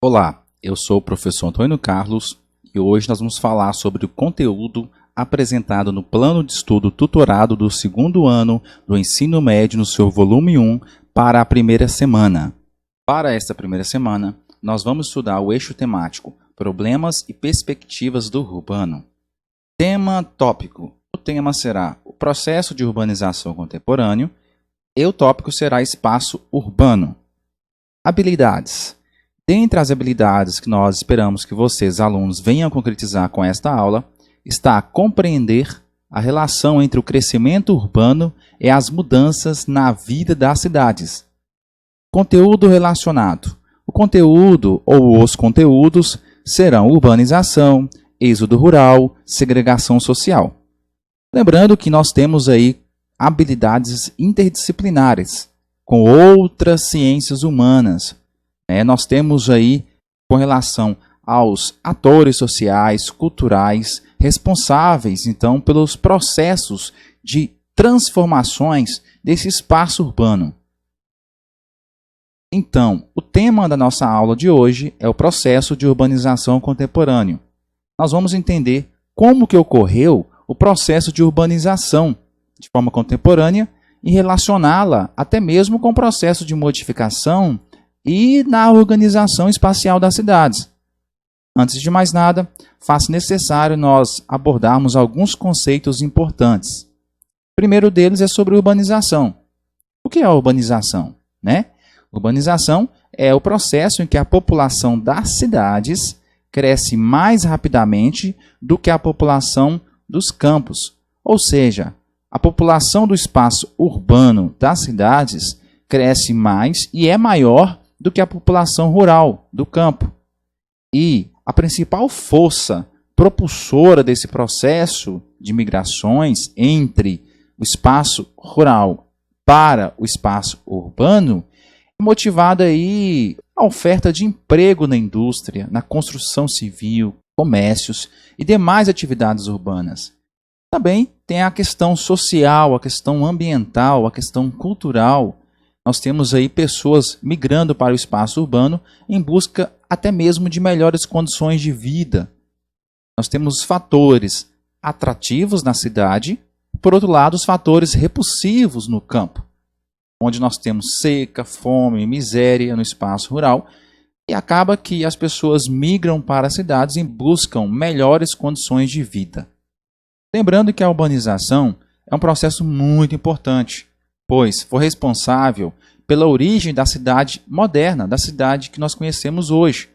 Olá, eu sou o professor Antônio Carlos e hoje nós vamos falar sobre o conteúdo apresentado no plano de estudo tutorado do segundo ano do ensino médio no seu volume 1 para a primeira semana. Para esta primeira semana, nós vamos estudar o eixo temático Problemas e Perspectivas do Urbano. Tema tópico. O tema será o processo de urbanização contemporâneo e o tópico será espaço urbano. Habilidades. Dentre as habilidades que nós esperamos que vocês, alunos, venham concretizar com esta aula, está a compreender a relação entre o crescimento urbano e as mudanças na vida das cidades. Conteúdo relacionado. O conteúdo ou os conteúdos serão urbanização, êxodo rural, segregação social. Lembrando que nós temos aí habilidades interdisciplinares com outras ciências humanas. Nós temos aí, com relação aos atores sociais, culturais, responsáveis, então, pelos processos de transformações desse espaço urbano. Então, o tema da nossa aula de hoje é o processo de urbanização contemporâneo. Nós vamos entender como que ocorreu o processo de urbanização de forma contemporânea e relacioná-la até mesmo com o processo de modificação e na organização espacial das cidades. Antes de mais nada, faz necessário nós abordarmos alguns conceitos importantes. O primeiro deles é sobre urbanização. O que é a urbanização? Urbanização é o processo em que a população das cidades cresce mais rapidamente do que a população dos campos. Ou seja, a população do espaço urbano das cidades cresce mais e é maior do que a população rural do campo. E a principal força propulsora desse processo de migrações entre o espaço rural para o espaço urbano é motivada aí a oferta de emprego na indústria, na construção civil, comércios e demais atividades urbanas. Também tem a questão social, a questão ambiental, a questão cultural. Nós temos aí pessoas migrando para o espaço urbano em busca até mesmo de melhores condições de vida. Nós temos fatores atrativos na cidade, por outro lado, os fatores repulsivos no campo, onde nós temos seca, fome, miséria no espaço rural, e acaba que as pessoas migram para as cidades em busca de melhores condições de vida. Lembrando que a urbanização é um processo muito importante, pois foi responsável pela origem da cidade moderna, da cidade que nós conhecemos hoje.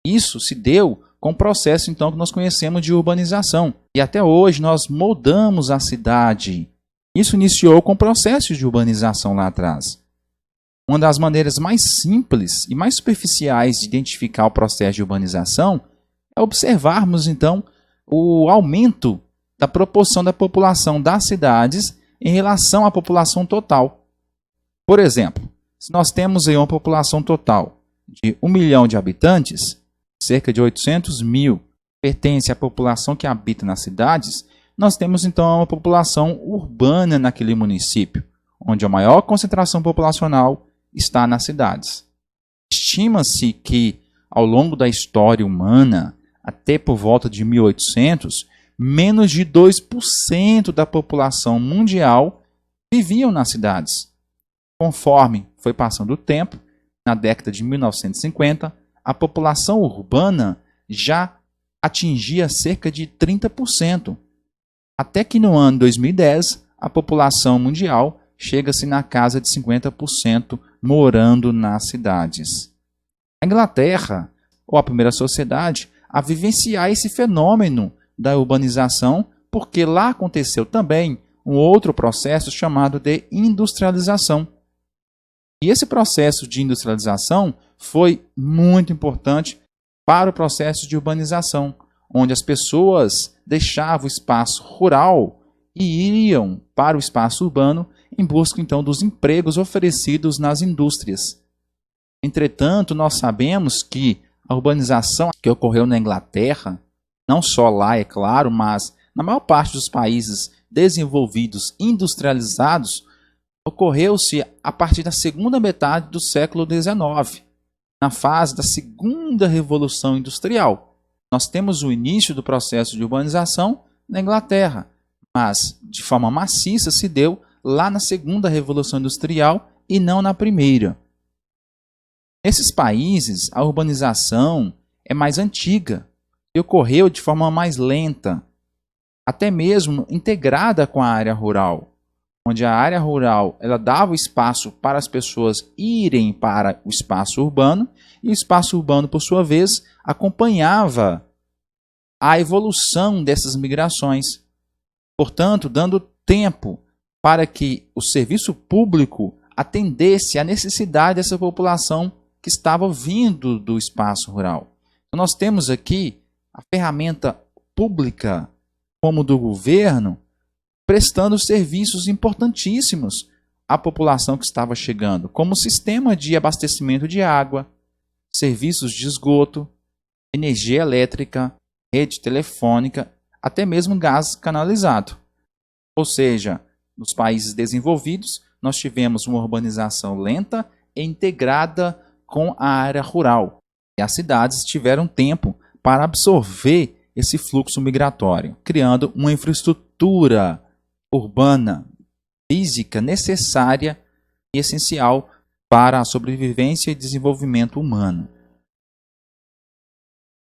Isso se deu com o processo então que nós conhecemos de urbanização. E até hoje nós moldamos a cidade. Isso iniciou com o processo de urbanização lá atrás. Uma das maneiras mais simples e mais superficiais de identificar o processo de urbanização é observarmos então o aumento da proporção da população das cidades em relação à população total. Por exemplo, se nós temos aí uma população total de 1 milhão de habitantes, cerca de 800 mil pertence à população que habita nas cidades, nós temos então uma população urbana naquele município, onde a maior concentração populacional está nas cidades. Estima-se que, ao longo da história humana, até por volta de 1800, menos de 2% da população mundial viviam nas cidades. Conforme foi passando o tempo, na década de 1950, a população urbana já atingia cerca de 30%. Até que no ano 2010, a população mundial chega-se na casa de 50% morando nas cidades. A Inglaterra, ou a primeira sociedade, a vivenciar esse fenômeno da urbanização, porque lá aconteceu também um outro processo chamado de industrialização. E esse processo de industrialização foi muito importante para o processo de urbanização, onde as pessoas deixavam o espaço rural e iriam para o espaço urbano em busca então dos empregos oferecidos nas indústrias. Entretanto, nós sabemos que a urbanização que ocorreu na Inglaterra, não só lá, é claro, mas na maior parte dos países desenvolvidos, industrializados, ocorreu-se a partir da segunda metade do século XIX, na fase da segunda Revolução Industrial. Nós temos o início do processo de urbanização na Inglaterra, mas de forma maciça se deu lá na segunda Revolução Industrial e não na primeira. Nesses países, a urbanização é mais antiga e ocorreu de forma mais lenta, até mesmo integrada com a área rural, onde a área rural ela dava espaço para as pessoas irem para o espaço urbano e o espaço urbano, por sua vez, acompanhava a evolução dessas migrações, portanto, dando tempo para que o serviço público atendesse à necessidade dessa população que estava vindo do espaço rural. Então, nós temos aqui a ferramenta pública, como do governo, prestando serviços importantíssimos à população que estava chegando, como sistema de abastecimento de água, serviços de esgoto, energia elétrica, rede telefônica, até mesmo gás canalizado. Ou seja, nos países desenvolvidos, nós tivemos uma urbanização lenta e integrada com a área rural. E as cidades tiveram tempo para absorver esse fluxo migratório, criando uma infraestrutura urbana, física necessária e essencial para a sobrevivência e desenvolvimento humano.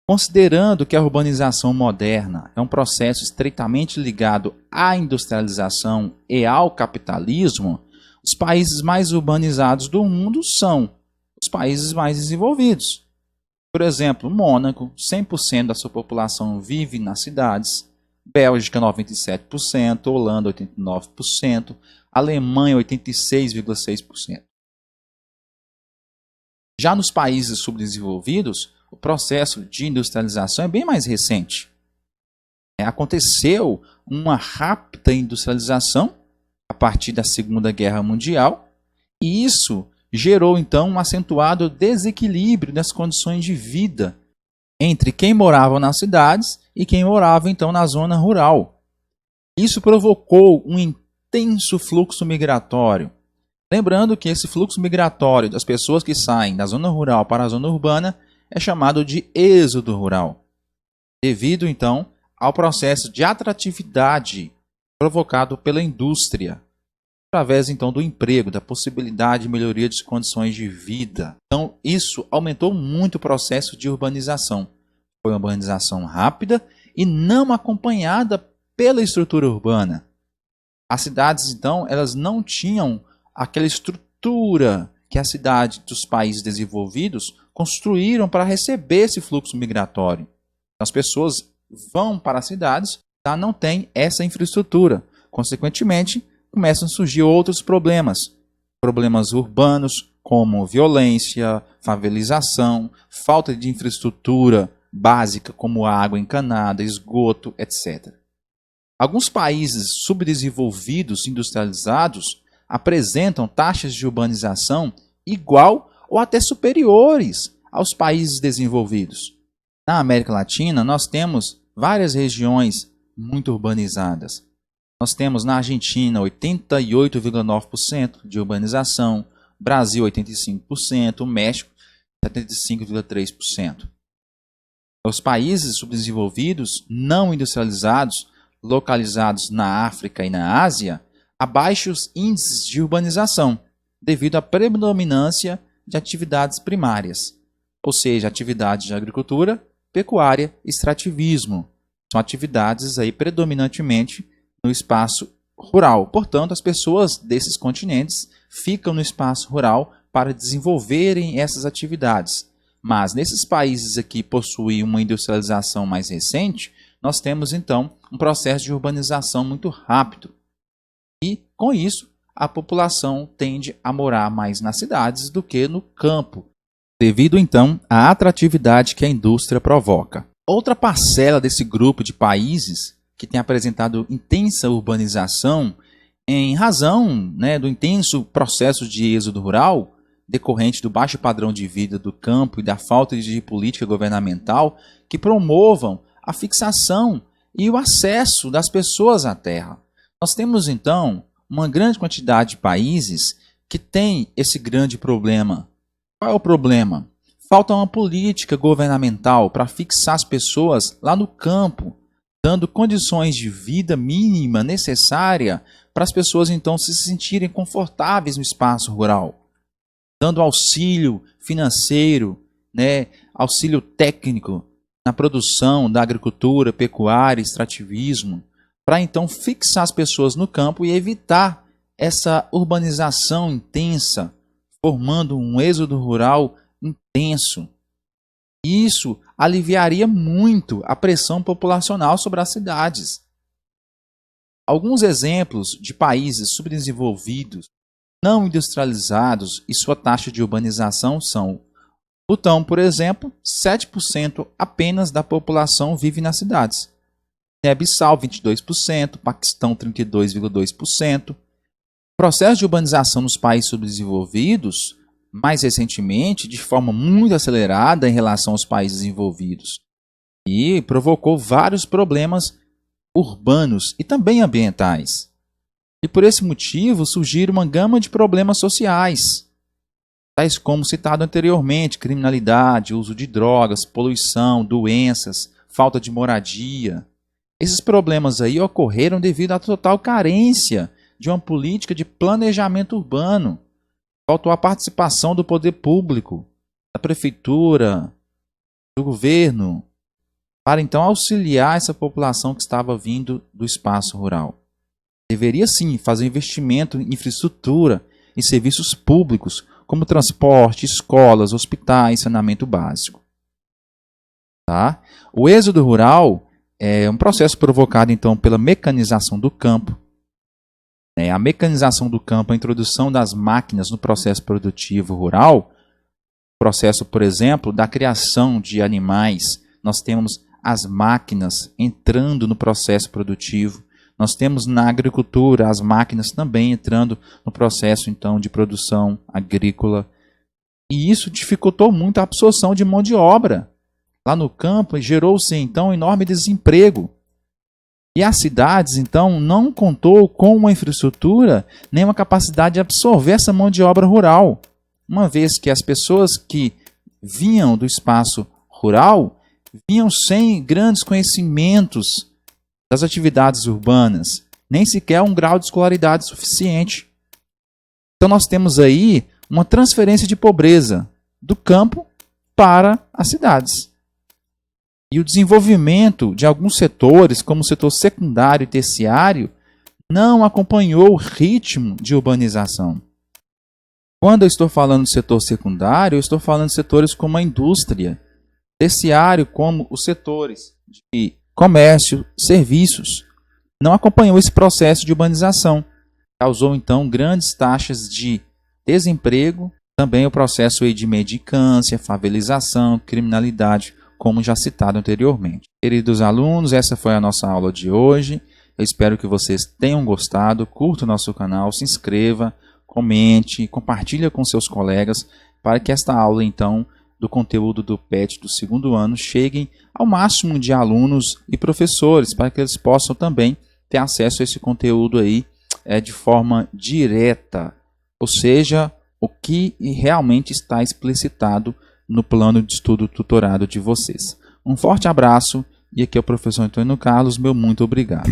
Considerando que a urbanização moderna é um processo estreitamente ligado à industrialização e ao capitalismo, os países mais urbanizados do mundo são os países mais desenvolvidos. Por exemplo, Mônaco, 100% da sua população vive nas cidades, Bélgica, 97%, Holanda, 89%, Alemanha, 86,6%. Já nos países subdesenvolvidos, o processo de industrialização é bem mais recente. Aconteceu uma rápida industrialização a partir da Segunda Guerra Mundial, e isso gerou então um acentuado desequilíbrio das condições de vida entre quem morava nas cidades e quem morava então na zona rural. Isso provocou um intenso fluxo migratório. Lembrando que esse fluxo migratório das pessoas que saem da zona rural para a zona urbana é chamado de êxodo rural, devido então ao processo de atratividade provocado pela indústria, através então do emprego, da possibilidade de melhoria de condições de vida. Então isso aumentou muito o processo de urbanização. Foi uma urbanização rápida e não acompanhada pela estrutura urbana. As cidades então elas não tinham aquela estrutura que a cidade dos países desenvolvidos construíram para receber esse fluxo migratório. As pessoas vão para as cidades, não tem essa infraestrutura. Consequentemente, começam a surgir outros problemas. Problemas urbanos, como violência, favelização, falta de infraestrutura básica, como água encanada, esgoto, etc. Alguns países subdesenvolvidos, industrializados, apresentam taxas de urbanização igual ou até superiores aos países desenvolvidos. Na América Latina, nós temos várias regiões muito urbanizadas. Nós temos na Argentina 88,9% de urbanização, Brasil 85%, México 75,3%. Os países subdesenvolvidos, não industrializados, localizados na África e na Ásia, há baixos índices de urbanização, devido à predominância de atividades primárias, ou seja, atividades de agricultura, pecuária e extrativismo. São atividades aí predominantemente no espaço rural. Portanto, as pessoas desses continentes ficam no espaço rural para desenvolverem essas atividades. Mas nesses países aqui que possuem uma industrialização mais recente, nós temos então um processo de urbanização muito rápido. E com isso, a população tende a morar mais nas cidades do que no campo, devido então à atratividade que a indústria provoca. Outra parcela desse grupo de países que tem apresentado intensa urbanização Em razão, né, do intenso processo de êxodo rural, decorrente do baixo padrão de vida do campo e da falta de política governamental que promovam a fixação e o acesso das pessoas à terra. Nós temos, então, uma grande quantidade de países que têm esse grande problema. Qual é o problema? Falta uma política governamental para fixar as pessoas lá no campo, dando condições de vida mínima necessária para as pessoas então se sentirem confortáveis no espaço rural, dando auxílio financeiro, né, auxílio técnico na produção da agricultura, pecuária, extrativismo, para então fixar as pessoas no campo e evitar essa urbanização intensa, formando um êxodo rural intenso. Isso aliviaria muito a pressão populacional sobre as cidades. Alguns exemplos de países subdesenvolvidos, não industrializados e sua taxa de urbanização são: Butão, por exemplo, 7% apenas da população vive nas cidades. Guiné-Bissau, 22%, Paquistão, 32,2%. O processo de urbanização nos países subdesenvolvidos, mais recentemente, de forma muito acelerada em relação aos países desenvolvidos, e provocou vários problemas urbanos e também ambientais. E por esse motivo surgiram uma gama de problemas sociais, tais como citado anteriormente: criminalidade, uso de drogas, poluição, doenças, falta de moradia. Esses problemas aí ocorreram devido à total carência de uma política de planejamento urbano. Faltou a participação do poder público, da prefeitura, do governo, para então auxiliar essa população que estava vindo do espaço rural. Deveria sim fazer investimento em infraestrutura e serviços públicos, como transporte, escolas, hospitais, saneamento básico. Tá? O êxodo rural é um processo provocado então pela mecanização do campo. A mecanização do campo, a introdução das máquinas no processo produtivo rural, processo, por exemplo, da criação de animais. Nós temos as máquinas entrando no processo produtivo. Nós temos na agricultura as máquinas também entrando no processo então de produção agrícola. E isso dificultou muito a absorção de mão de obra. Lá no campo gerou-se então enorme desemprego. E as cidades, então, não contou com uma infraestrutura nem uma capacidade de absorver essa mão de obra rural, uma vez que as pessoas que vinham do espaço rural vinham sem grandes conhecimentos das atividades urbanas, nem sequer um grau de escolaridade suficiente. Então nós temos aí uma transferência de pobreza do campo para as cidades. E o desenvolvimento de alguns setores, como o setor secundário e terciário, não acompanhou o ritmo de urbanização. Quando eu estou falando do setor secundário, eu estou falando de setores como a indústria, terciário como os setores de comércio, serviços. Não acompanhou esse processo de urbanização. Causou, então, grandes taxas de desemprego, também o processo aí de mendicância, favelização, criminalidade, como já citado anteriormente. Queridos alunos, essa foi a nossa aula de hoje. Eu espero que vocês tenham gostado. Curta o nosso canal, se inscreva, comente, compartilhe com seus colegas para que esta aula, então, do conteúdo do PET do segundo ano chegue ao máximo de alunos e professores, para que eles possam também ter acesso a esse conteúdo aí de forma direta, ou seja, o que realmente está explicitado no plano de estudo tutorado de vocês. Um forte abraço e aqui é o professor Antônio Carlos, meu muito obrigado.